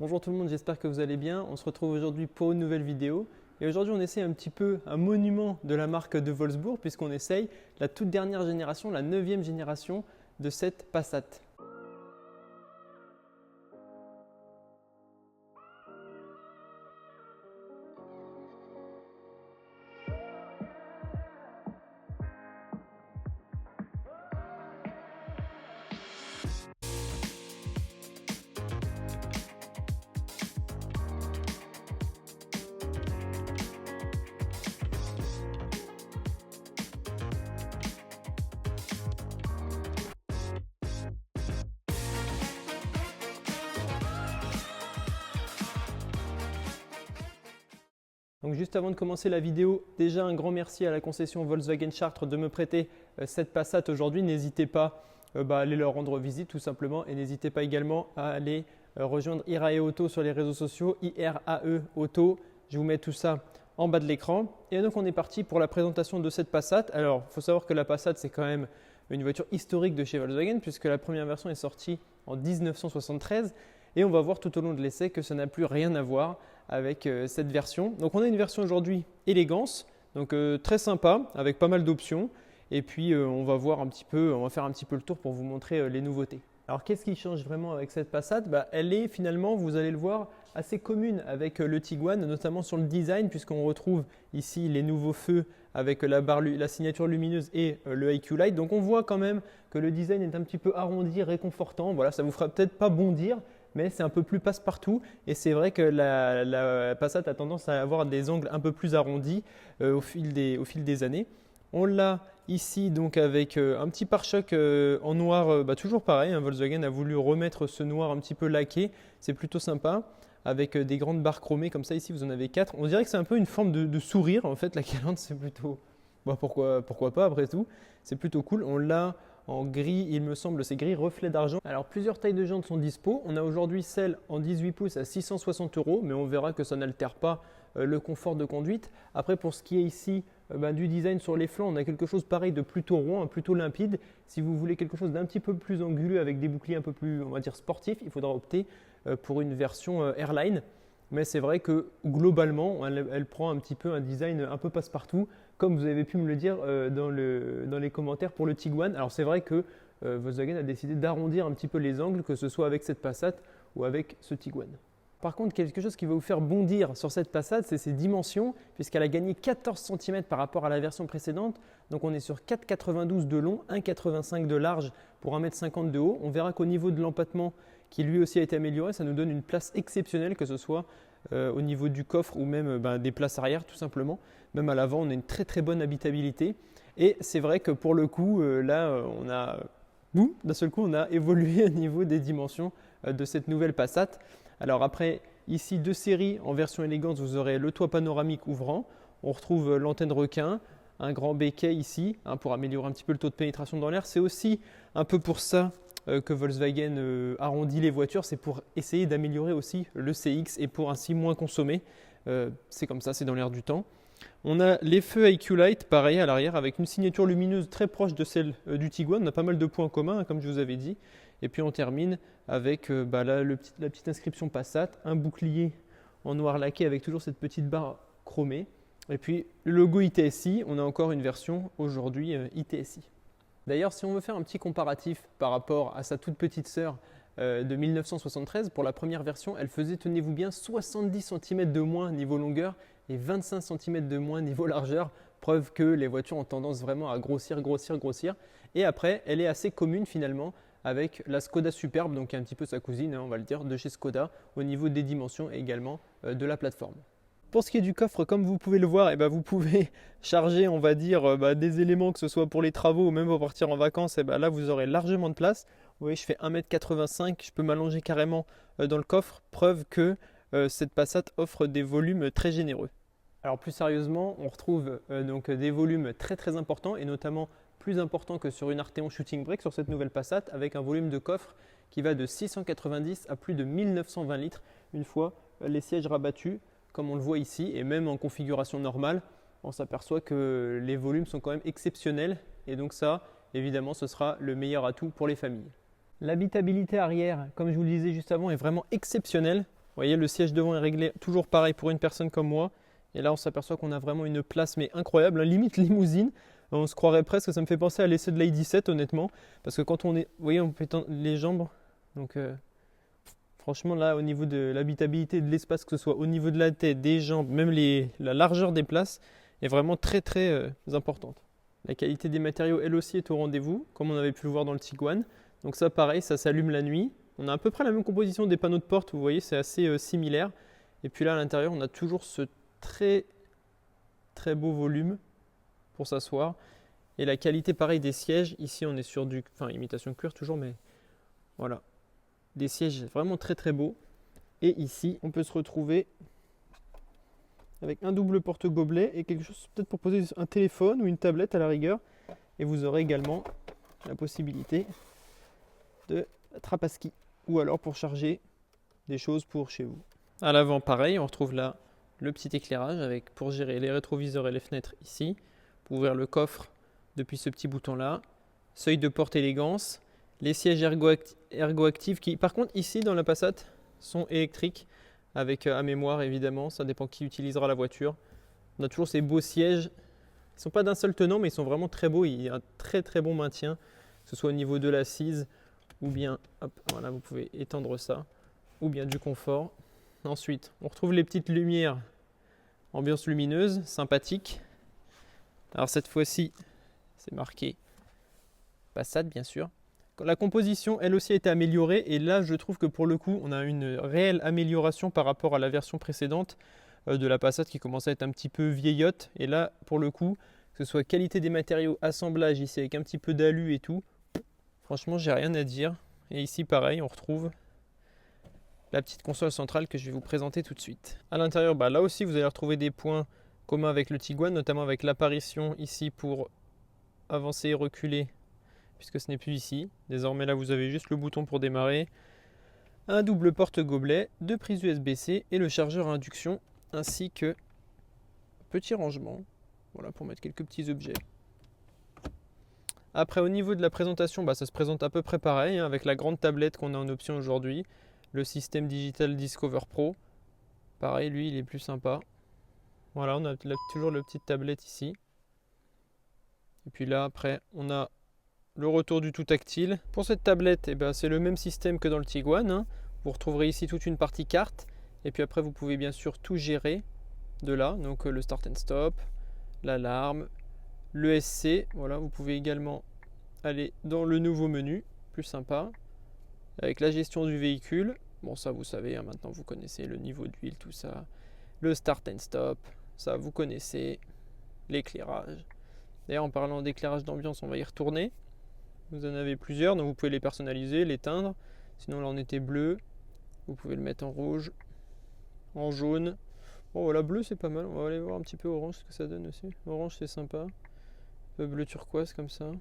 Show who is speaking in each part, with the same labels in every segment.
Speaker 1: Bonjour tout le monde, j'espère que vous allez bien. On se retrouve aujourd'hui pour une nouvelle vidéo. Et aujourd'hui, on essaye un petit peu un monument de la marque de Wolfsburg puisqu'on essaye la toute dernière génération, la 9e génération de cette Passat. Donc juste avant de commencer la vidéo, déjà un grand merci à la concession Volkswagen Chartres de me prêter cette Passat aujourd'hui. N'hésitez pas à aller leur rendre visite tout simplement et n'hésitez pas également à aller rejoindre IRAE Auto sur les réseaux sociaux, IRAE Auto. Je vous mets tout ça en bas de l'écran. Et donc on est parti pour la présentation de cette Passat. Alors il faut savoir que la Passat c'est quand même une voiture historique de chez Volkswagen puisque la première version est sortie en 1973 et on va voir tout au long de l'essai que ça n'a plus rien à voir avec cette version. Donc on a une version aujourd'hui élégance, donc très sympa avec pas mal d'options et puis on va voir un petit peu, on va faire un petit peu le tour pour vous montrer les nouveautés. Alors qu'est-ce qui change vraiment avec cette Passat? Elle est finalement, vous allez le voir, assez commune avec le Tiguan, notamment sur le design puisqu'on retrouve ici les nouveaux feux avec la signature lumineuse et le IQ Light. Donc on voit quand même que le design est un petit peu arrondi, réconfortant. Voilà, ça vous fera peut-être pas bondir, mais c'est un peu plus passe-partout et c'est vrai que la Passat a tendance à avoir des angles un peu plus arrondis au fil des années. On l'a ici donc avec un petit pare-choc en noir, toujours pareil, hein, Volkswagen a voulu remettre ce noir un petit peu laqué, c'est plutôt sympa, avec des grandes barres chromées comme ça, ici vous en avez 4. On dirait que c'est un peu une forme de sourire en fait, la Calandre c'est plutôt, pourquoi pas après tout, c'est plutôt cool. On l'a en gris, il me semble, c'est gris reflet d'argent. Alors plusieurs tailles de jantes sont dispo. On a aujourd'hui celle en 18 pouces à 660 €, mais on verra que ça n'altère pas le confort de conduite. Après pour ce qui est ici du design sur les flancs, on a quelque chose pareil de plutôt rond, plutôt limpide. Si vous voulez quelque chose d'un petit peu plus anguleux avec des boucliers un peu plus, on va dire, sportifs, il faudra opter pour une version Airline. Mais c'est vrai que globalement, elle prend un petit peu un design un peu passe-partout, comme vous avez pu me le dire dans les commentaires pour le Tiguan. Alors c'est vrai que Volkswagen a décidé d'arrondir un petit peu les angles, que ce soit avec cette Passat ou avec ce Tiguan. Par contre, quelque chose qui va vous faire bondir sur cette Passat, c'est ses dimensions, puisqu'elle a gagné 14 cm par rapport à la version précédente. Donc on est sur 4,92 de long, 1,85 de large pour 1,50 m de haut. On verra qu'au niveau de l'empattement, qui lui aussi a été amélioré, ça nous donne une place exceptionnelle, que ce soit au niveau du coffre ou même des places arrière tout simplement. Même à l'avant, on a une très très bonne habitabilité. Et c'est vrai que pour le coup, d'un seul coup, on a évolué au niveau des dimensions de cette nouvelle Passat. Alors après, ici deux séries en version élégante, vous aurez le toit panoramique ouvrant. On retrouve l'antenne requin, un grand béquet ici pour améliorer un petit peu le taux de pénétration dans l'air. C'est aussi un peu pour ça que Volkswagen arrondit les voitures, c'est pour essayer d'améliorer aussi le CX et pour ainsi moins consommer. C'est comme ça, c'est dans l'air du temps. On a les feux IQ Light, pareil à l'arrière, avec une signature lumineuse très proche de celle du Tiguan. On a pas mal de points communs, comme je vous avais dit. Et puis on termine avec la petite inscription Passat, un bouclier en noir laqué avec toujours cette petite barre chromée. Et puis le logo ITSI, on a encore une version aujourd'hui ITSI. D'ailleurs, si on veut faire un petit comparatif par rapport à sa toute petite sœur de 1973, pour la première version, elle faisait, tenez-vous bien, 70 cm de moins niveau longueur et 25 cm de moins niveau largeur. Preuve que les voitures ont tendance vraiment à grossir. Et après, elle est assez commune finalement avec la Skoda Superb, donc un petit peu sa cousine, on va le dire, de chez Skoda, au niveau des dimensions et également de la plateforme. Pour ce qui est du coffre, comme vous pouvez le voir, vous pouvez charger, on va dire, des éléments, que ce soit pour les travaux ou même pour partir en vacances. Là, vous aurez largement de place. Vous voyez, je fais 1,85 m, je peux m'allonger carrément dans le coffre. Preuve que cette Passat offre des volumes très généreux. Alors plus sérieusement, on retrouve donc des volumes très très importants et notamment plus importants que sur une Arteon Shooting Brake sur cette nouvelle Passat, avec un volume de coffre qui va de 690 à plus de 1920 litres une fois les sièges rabattus, comme on le voit ici, et même en configuration normale, on s'aperçoit que les volumes sont quand même exceptionnels et donc ça, évidemment, ce sera le meilleur atout pour les familles. L'habitabilité arrière, comme je vous le disais juste avant, est vraiment exceptionnelle. voyez, le siège devant est réglé toujours pareil pour une personne comme moi. Et là, on s'aperçoit qu'on a vraiment une place mais incroyable, hein, limite limousine. On se croirait presque, ça me fait penser à l'essai de l'A17 honnêtement. Parce que quand on est, vous voyez, on peut étendre les jambes. Donc franchement là, au niveau de l'habitabilité de l'espace, que ce soit au niveau de la tête, des jambes, même la largeur des places, est vraiment très importante. La qualité des matériaux, elle aussi, est au rendez-vous, comme on avait pu le voir dans le Tiguan. Donc ça, pareil, ça s'allume la nuit. On a à peu près la même composition des panneaux de porte, vous voyez, c'est assez similaire. Et puis là, à l'intérieur, on a toujours ce très beau volume pour s'asseoir. Et la qualité, pareil, des sièges. Ici, on est sur imitation cuir toujours, mais voilà. Des sièges vraiment très beaux. Et ici, on peut se retrouver avec un double porte-gobelet et quelque chose peut-être pour poser un téléphone ou une tablette à la rigueur. Et vous aurez également la possibilité de trappe à ski ou alors pour charger des choses pour chez vous. À l'avant, pareil, on retrouve là le petit éclairage avec pour gérer les rétroviseurs et les fenêtres ici. Pour ouvrir le coffre depuis ce petit bouton là. Seuil de porte élégance. Les sièges ergo-actifs qui, par contre, ici dans la Passat, sont électriques avec à mémoire évidemment. Ça dépend qui utilisera la voiture. On a toujours ces beaux sièges. Ils ne sont pas d'un seul tenant, mais ils sont vraiment très beaux. Il y a un très bon maintien, que ce soit au niveau de l'assise ou bien, hop, voilà, vous pouvez étendre ça, ou bien du confort. Ensuite, on retrouve les petites lumières, ambiance lumineuse, sympathique. Alors cette fois-ci, c'est marqué Passat bien sûr. La composition, elle aussi, a été améliorée et là, je trouve que pour le coup, on a une réelle amélioration par rapport à la version précédente de la Passat qui commençait à être un petit peu vieillotte. Et là, pour le coup, que ce soit qualité des matériaux, assemblage ici avec un petit peu d'alu et tout, franchement, j'ai rien à dire. Et ici, pareil, on retrouve la petite console centrale que je vais vous présenter tout de suite. À l'intérieur, là aussi, vous allez retrouver des points communs avec le Tiguan, notamment avec l'apparition ici pour avancer et reculer, puisque ce n'est plus ici. Désormais, là, vous avez juste le bouton pour démarrer, un double porte-gobelet, deux prises USB-C et le chargeur à induction, ainsi que petit rangement, voilà, pour mettre quelques petits objets. Après, au niveau de la présentation, ça se présente à peu près pareil, hein, avec la grande tablette qu'on a en option aujourd'hui. Le système Digital Discover Pro. Pareil, lui, il est plus sympa. Voilà, on a toujours la petite tablette ici. Et puis là, après, on a le retour du tout tactile. Pour cette tablette, c'est le même système que dans le Tiguan, hein. Vous retrouverez ici toute une partie carte. Et puis après, vous pouvez bien sûr tout gérer de là. Donc le start and stop, l'alarme, le SC. Voilà, vous pouvez également aller dans le nouveau menu, plus sympa, avec la gestion du véhicule. Bon, ça vous savez, hein, maintenant vous connaissez le niveau d'huile, tout ça. Le start and stop, ça vous connaissez. L'éclairage. D'ailleurs, en parlant d'éclairage d'ambiance, on va y retourner. Vous en avez plusieurs, donc vous pouvez les personnaliser, les teindre. Sinon, là, on était bleu. Vous pouvez le mettre en rouge, en jaune. Bon, voilà, bleu, c'est pas mal. On va aller voir un petit peu orange, ce que ça donne aussi. Orange, c'est sympa. Un peu bleu turquoise, comme ça.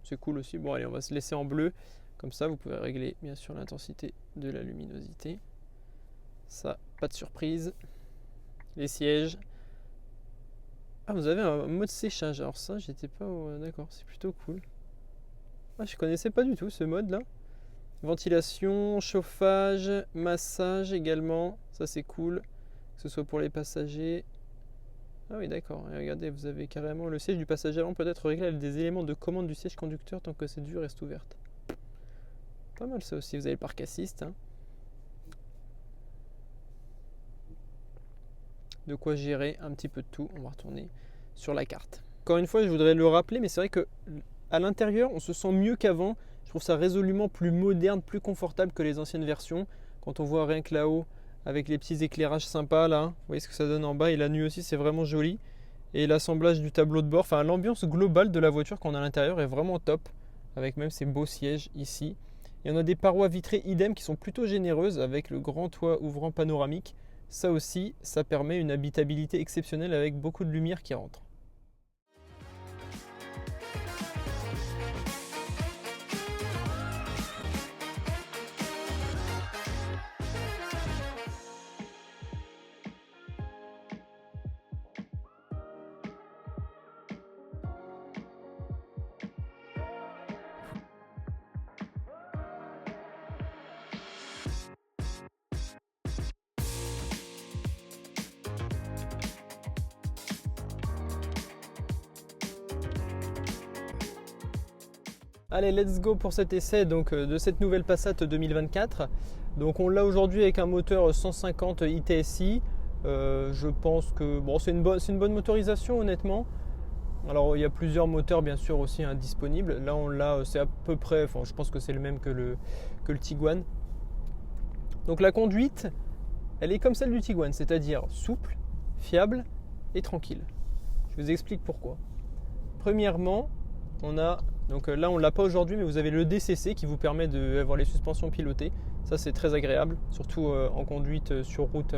Speaker 1: C'est cool aussi. Bon, allez, on va se laisser en bleu. Comme ça, vous pouvez régler, bien sûr, l'intensité de la luminosité. Ça, pas de surprise. Les sièges. Ah, vous avez un mode séchage. Alors ça, j'étais pas... D'accord, c'est plutôt cool. Ah, je connaissais pas du tout ce mode-là. Ventilation, chauffage, massage également. Ça, c'est cool. Que ce soit pour les passagers. Ah oui, d'accord. Et regardez, vous avez carrément le siège du passager avant peut être réglé avec des éléments de commande du siège conducteur tant que cette vue reste ouverte. Pas mal ça aussi. Vous avez le parc assist, hein. De quoi gérer un petit peu de tout. On va retourner sur la carte. Encore une fois, je voudrais le rappeler, mais c'est vrai que à l'intérieur, on se sent mieux qu'avant. Je trouve ça résolument plus moderne, plus confortable que les anciennes versions. Quand on voit rien que là-haut, avec les petits éclairages sympas là, vous voyez ce que ça donne en bas. Et la nuit aussi, c'est vraiment joli. Et l'assemblage du tableau de bord, enfin l'ambiance globale de la voiture qu'on a à l'intérieur est vraiment top. Avec même ces beaux sièges ici. Et on a des parois vitrées idem qui sont plutôt généreuses avec le grand toit ouvrant panoramique. Ça aussi, ça permet une habitabilité exceptionnelle avec beaucoup de lumière qui rentre. Allez, let's go pour cet essai donc, de cette nouvelle Passat 2024. Donc on l'a aujourd'hui avec un moteur 150 ITSI. Je pense que bon, c'est une bonne motorisation honnêtement. Alors il y a plusieurs moteurs bien sûr aussi disponibles. Là on l'a, c'est à peu près, enfin, je pense que c'est le même que le Tiguan. Donc la conduite, elle est comme celle du Tiguan, c'est-à-dire souple, fiable et tranquille. Je vous explique pourquoi. Premièrement, on a, donc là on ne l'a pas aujourd'hui, mais vous avez le DCC qui vous permet d'avoir les suspensions pilotées. Ça c'est très agréable, surtout en conduite sur route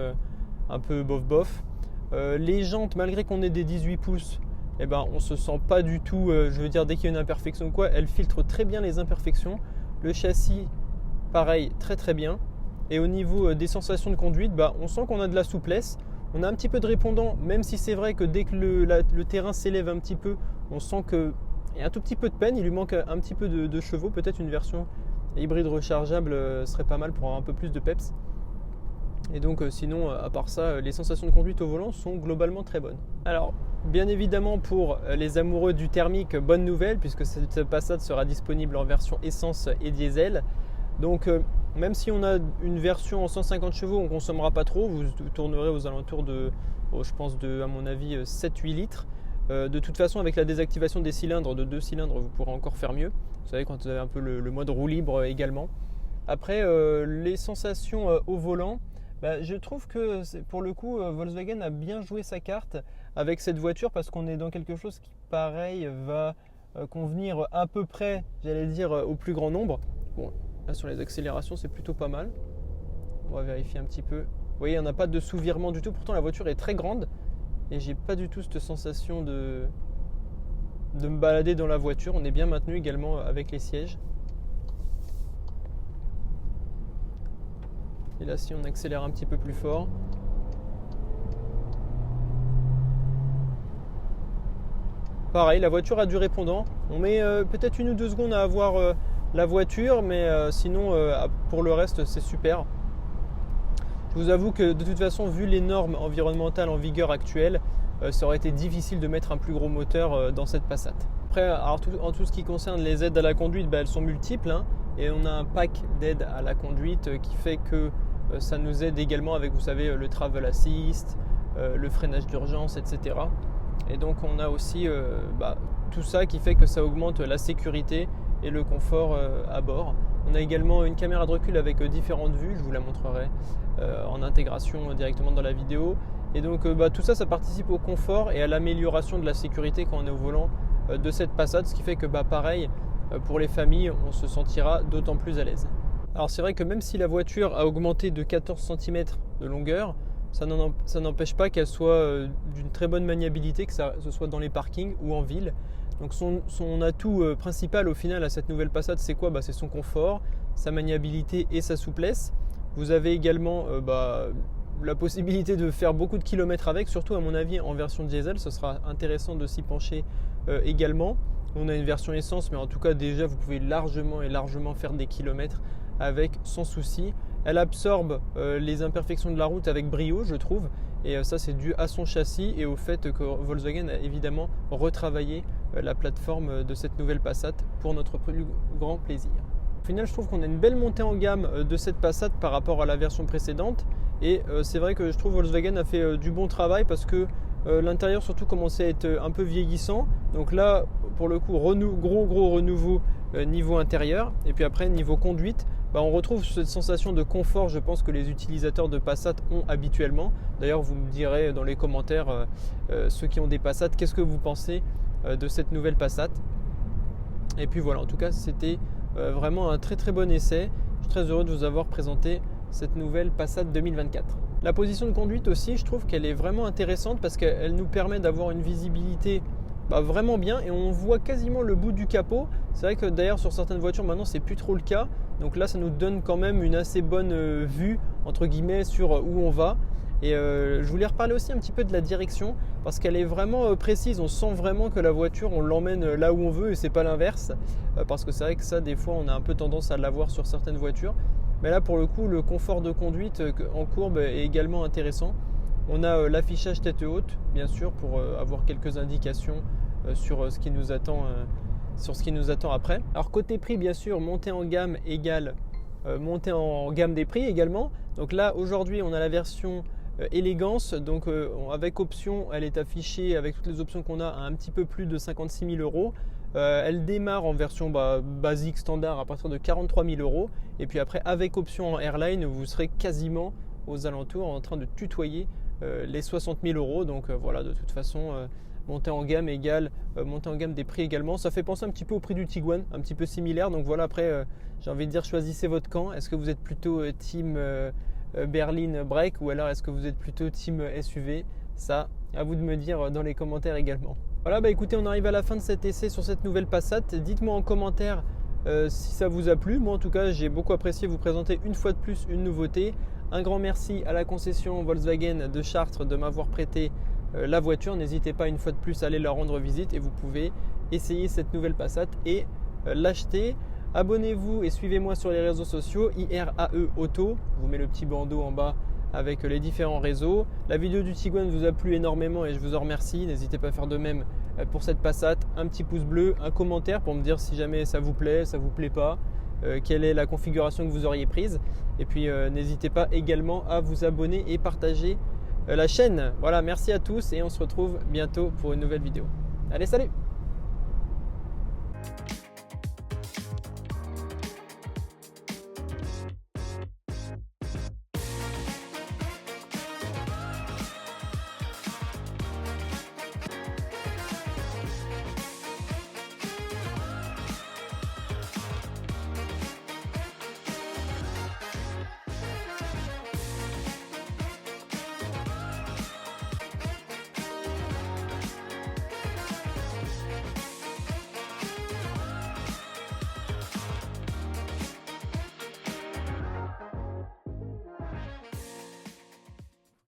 Speaker 1: un peu bof. Les jantes, malgré qu'on ait des 18 pouces, eh ben, on ne se sent pas du tout, je veux dire dès qu'il y a une imperfection ou quoi, elles filtrent très bien les imperfections. Le châssis, pareil, très bien. Et au niveau des sensations de conduite, on sent qu'on a de la souplesse. On a un petit peu de répondant, même si c'est vrai que dès que le terrain s'élève un petit peu, on sent qu'il y a un tout petit peu de peine, il lui manque un petit peu de chevaux. Peut-être une version hybride rechargeable serait pas mal pour avoir un peu plus de peps. Et donc sinon, à part ça, les sensations de conduite au volant sont globalement très bonnes. Alors, bien évidemment pour les amoureux du thermique, bonne nouvelle, puisque cette Passat sera disponible en version essence et diesel. Donc même si on a une version en 150 chevaux, on ne consommera pas trop, vous tournerez aux alentours de, je pense, à mon avis, 7-8 litres. De toute façon, avec la désactivation des cylindres, de 2 cylindres, vous pourrez encore faire mieux. Vous savez, quand vous avez un peu le mode roue libre également. Après, les sensations au volant, je trouve que pour le coup, Volkswagen a bien joué sa carte avec cette voiture parce qu'on est dans quelque chose qui, pareil, va convenir à peu près, j'allais dire, au plus grand nombre. Bon, là, sur les accélérations, c'est plutôt pas mal. On va vérifier un petit peu. Vous voyez, il n'y en a pas de sous-virement du tout. Pourtant, la voiture est très grande et j'ai pas du tout cette sensation de me balader dans la voiture. On est bien maintenu également avec les sièges. Et là, si on accélère un petit peu plus fort, pareil, la voiture a du répondant. On met peut-être 1 ou 2 secondes à avoir la voiture, mais sinon, pour le reste, c'est super. Je vous avoue que de toute façon, vu les normes environnementales en vigueur actuelles, ça aurait été difficile de mettre un plus gros moteur dans cette Passat. Après, alors, en tout ce qui concerne les aides à la conduite, elles sont multiples, et on a un pack d'aides à la conduite qui fait que ça nous aide également avec, vous savez, le Travel Assist, le freinage d'urgence, etc. Et donc on a aussi tout ça qui fait que ça augmente la sécurité et le confort à bord. On a également une caméra de recul avec différentes vues, je vous la montrerai en intégration directement dans la vidéo. Et donc tout ça, ça participe au confort et à l'amélioration de la sécurité quand on est au volant de cette Passat, ce qui fait que pareil, pour les familles, on se sentira d'autant plus à l'aise. Alors c'est vrai que même si la voiture a augmenté de 14 cm de longueur, ça n'empêche pas qu'elle soit d'une très bonne maniabilité, que ce soit dans les parkings ou en ville. Donc son atout principal au final à cette nouvelle Passat, c'est quoi ? C'est son confort, sa maniabilité et sa souplesse. Vous avez également la possibilité de faire beaucoup de kilomètres avec, surtout à mon avis en version diesel. Ce sera intéressant de s'y pencher également. On a une version essence, mais en tout cas déjà vous pouvez largement faire des kilomètres avec sans souci. Elle absorbe les imperfections de la route avec brio, je trouve, et ça c'est dû à son châssis et au fait que Volkswagen a évidemment retravaillé la plateforme de cette nouvelle Passat pour notre plus grand plaisir. Au final, je trouve qu'on a une belle montée en gamme de cette Passat par rapport à la version précédente, et c'est vrai que je trouve Volkswagen a fait du bon travail parce que l'intérieur surtout commençait à être un peu vieillissant. Donc là, pour le coup, gros renouveau niveau intérieur. Et puis après, niveau conduite, on retrouve cette sensation de confort, je pense, que les utilisateurs de Passat ont habituellement. D'ailleurs, vous me direz dans les commentaires, ceux qui ont des Passat, qu'est-ce que vous pensez de cette nouvelle Passat. Et puis voilà, en tout cas, c'était vraiment un très bon essai. Je suis très heureux de vous avoir présenté cette nouvelle Passat 2024. La position de conduite aussi, je trouve qu'elle est vraiment intéressante parce qu'elle nous permet d'avoir une visibilité vraiment bien et on voit quasiment le bout du capot. C'est vrai que d'ailleurs sur certaines voitures maintenant c'est plus trop le cas, donc là ça nous donne quand même une assez bonne vue entre guillemets sur où on va. Et je voulais reparler aussi un petit peu de la direction parce qu'elle est vraiment précise. On sent vraiment que la voiture on l'emmène là où on veut et c'est pas l'inverse, parce que c'est vrai que ça des fois on a un peu tendance à l'avoir sur certaines voitures, mais là pour le coup le confort de conduite en courbe est également intéressant. On a l'affichage tête haute bien sûr pour avoir quelques indications sur ce qui nous attend sur ce qui nous attend après. Alors côté prix, bien sûr, montée en gamme égale montée en gamme des prix également. Donc là, aujourd'hui, on a la version élégance, donc avec option, elle est affichée avec toutes les options qu'on a à un petit peu plus de 56 000 €. Elle démarre en version basique standard à partir de 43 000 € et puis après avec option en airline vous serez quasiment aux alentours en train de tutoyer les 60 000 €. Donc voilà, de toute façon montée en gamme égale montée en gamme des prix également. Ça fait penser un petit peu au prix du Tiguan, un petit peu similaire. Donc voilà, après j'ai envie de dire, choisissez votre camp. Est-ce que vous êtes plutôt team berline break ou alors est-ce que vous êtes plutôt team SUV? Ça, à vous de me dire dans les commentaires également. Voilà, écoutez, on arrive à la fin de cet essai sur cette nouvelle Passat. Dites-moi en commentaire si ça vous a plu. Moi en tout cas, j'ai beaucoup apprécié vous présenter une fois de plus une nouveauté. Un grand merci à la concession Volkswagen de Chartres de m'avoir prêté la voiture. N'hésitez pas une fois de plus à aller leur rendre visite et vous pouvez essayer cette nouvelle Passat et l'acheter. Abonnez-vous et suivez-moi sur les réseaux sociaux, IRAE Auto. Je vous mets le petit bandeau en bas avec les différents réseaux. La vidéo du Tiguan vous a plu énormément et je vous en remercie. N'hésitez pas à faire de même pour cette Passat. Un petit pouce bleu, un commentaire pour me dire si jamais ça vous plaît, ça vous plaît pas, quelle est la configuration que vous auriez prise. Et puis n'hésitez pas également à vous abonner et partager la chaîne. Voilà, merci à tous et on se retrouve bientôt pour une nouvelle vidéo. Allez, salut!